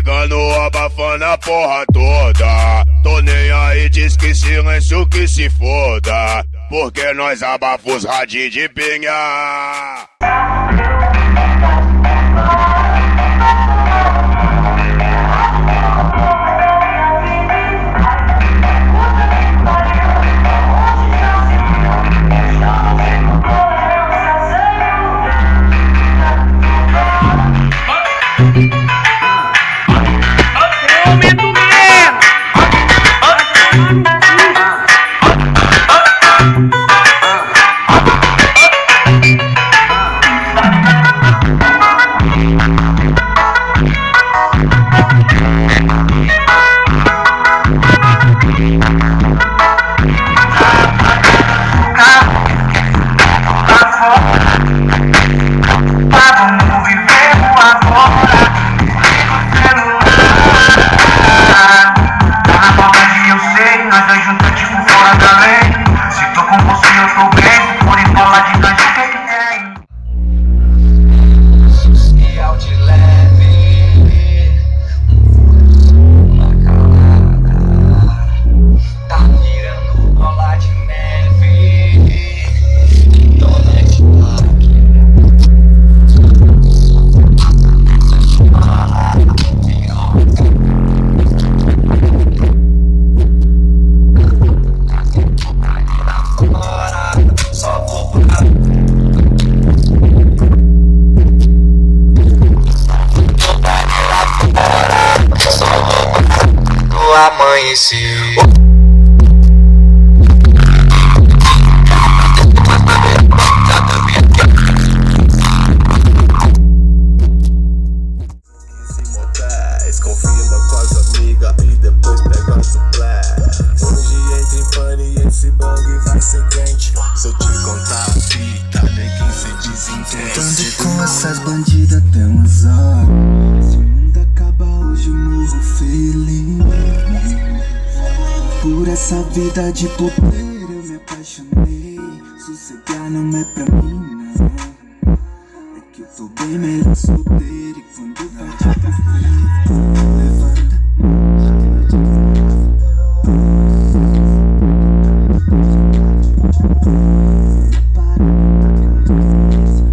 chegando, abafando a porra toda. Tô nem aí, diz que silêncio que se foda, porque nós abafa os radinhos de pinha. Amanheci. Confirma com as amigas e depois pega o hoje entra em pane e esse bang vai ser quente. Se eu te contar a fita, neguinho se desentende. Tando com essas bandidas até umas horas. Se o mundo acaba hoje, eu morro feliz. Por essa vida de puteiro eu me apaixonei. Sossegar não é pra mim, não. É que eu tô bem melhor solteiro. E quando bate pra frente, levanta.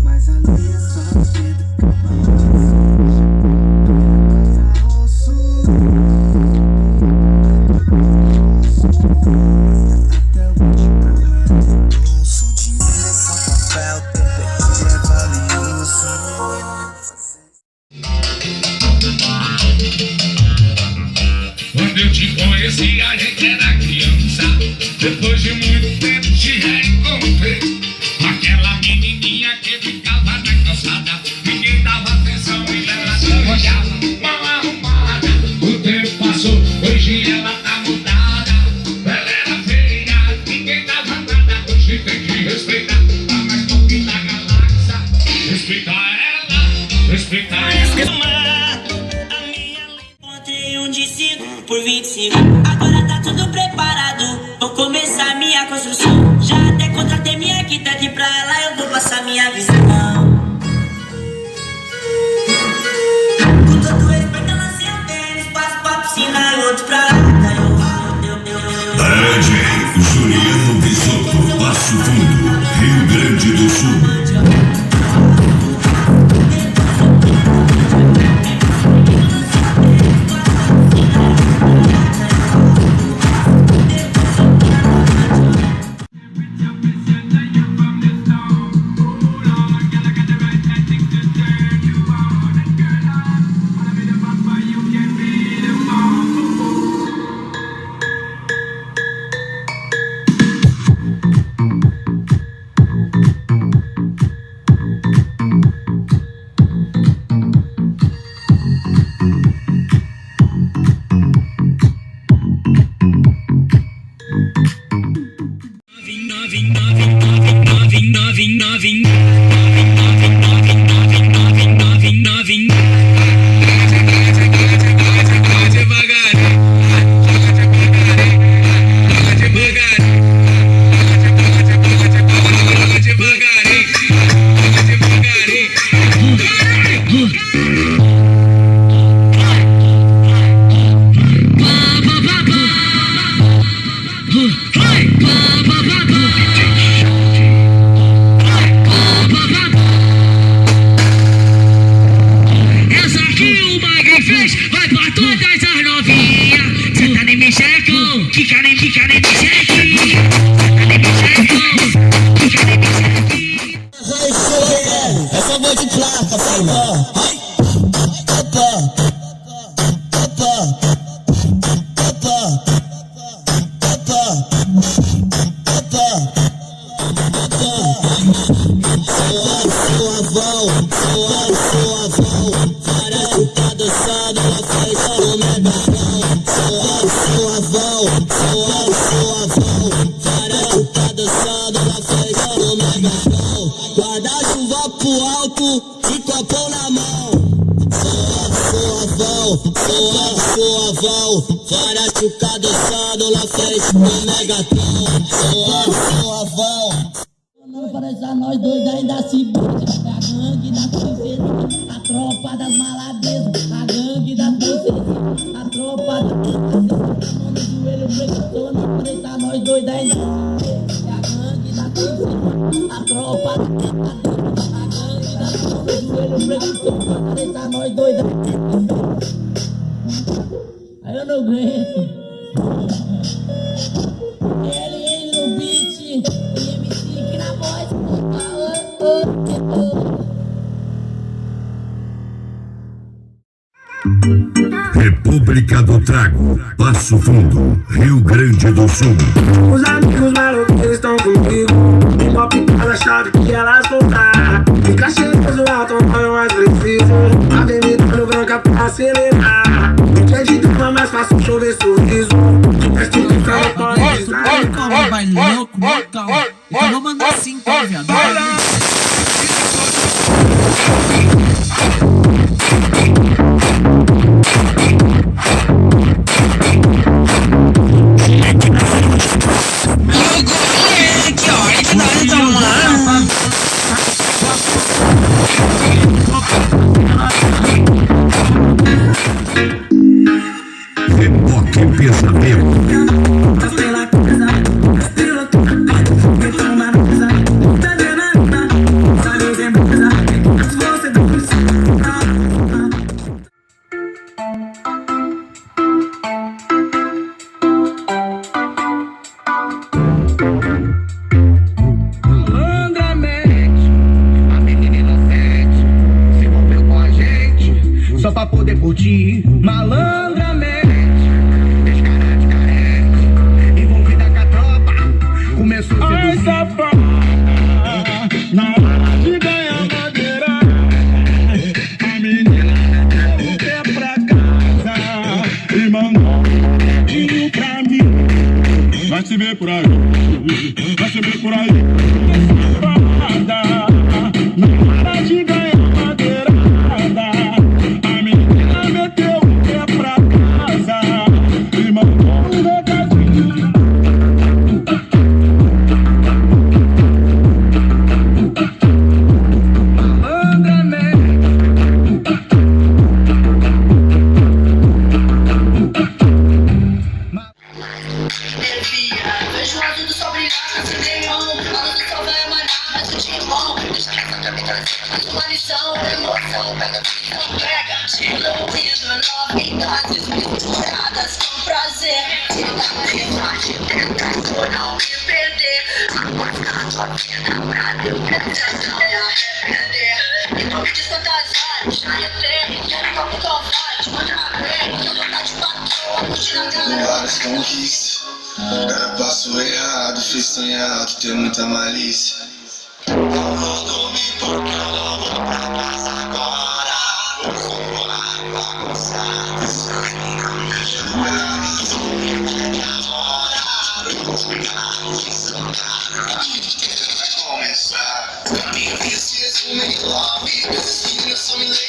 Mas ali é só os dedos. Quando eu te conheci, a gente era criança. Depois de muito tempo te reencontrei. Aquela menininha que ficava na calçada, ninguém dava atenção e ela se olhava mal arrumada. O tempo passou, hoje ela tá mudada. Ela era feia, ninguém dava nada. Hoje tem que respeitar a mais top da galáxia. Respeitar ela, respeitar ela. Por 25, agora tá tudo preparado. Vou começar minha construção. Já até contratei minha arquiteta e pra ela eu vou passar minha visão. Com todo respeito, ela lancei um tênis, passo pra piscina e outro pra lá. DJ Juliano Bisotto, Passo Fundo, Rio Grande do Sul. pra cima. Guarda-chuva pro alto e copão na mão. Suavão, várias chucadas dançando na frente do Megatron. Suavão. Não parece a nós dois ainda se beija. É a gangue da princesa, a tropa das maladezas. A gangue da princesa, a tropa da princesa. A mão no joelho, preguiçou, não parece a nós dois ainda se beija. É a gangue da princesa, a tropa da princesa. A gangue da princesa, no joelho, preguiçou, não parece a nós dois ainda se beija. Aí eu não aguento. Ele no beat e MC aqui na voz. República do Trago, Passo Fundo, Rio Grande do Sul. Os amigos malucos estão comigo. Uma picada chave que elas voltar. Fica cheiroso, alto, não mais preciso. Avenida no branca pra acelerar. De turma mais fácil chover sorriso. Este que fala pode distrair. Calma, vai louco, calma. Então vou mandar assim, tá, viado? Que hora que nós estamos lá? Reboque Pesadelo. Só pra poder curtir malandramente. Descarante, carente, envolvida com a tropa. Começou a seduzir. Ai, safada, na hora de ganhar madeira. A menina voltou pra casa e mandou vinho pra mim. Vai se ver por aí, vai se ver por aí. Safada, na hora de ganhar madeira. Novidades misturadas com prazer. Tentando não me perder. Aguardar tua vida pra meu tentando me arrepender. E não me desfantasiar, já entrei. Quero papo com vontade, contra bem. Eu tô de patrão, curtir na cara. Várias conquistas, cada passo errado, fiz sonhar alto, ter muita malícia. Não vou dormir porque eu não vou pra casa agora. Vou lá bagunçar, sozinho, vai começar. Minha vida se resume em love, desse filho eu só me lembro.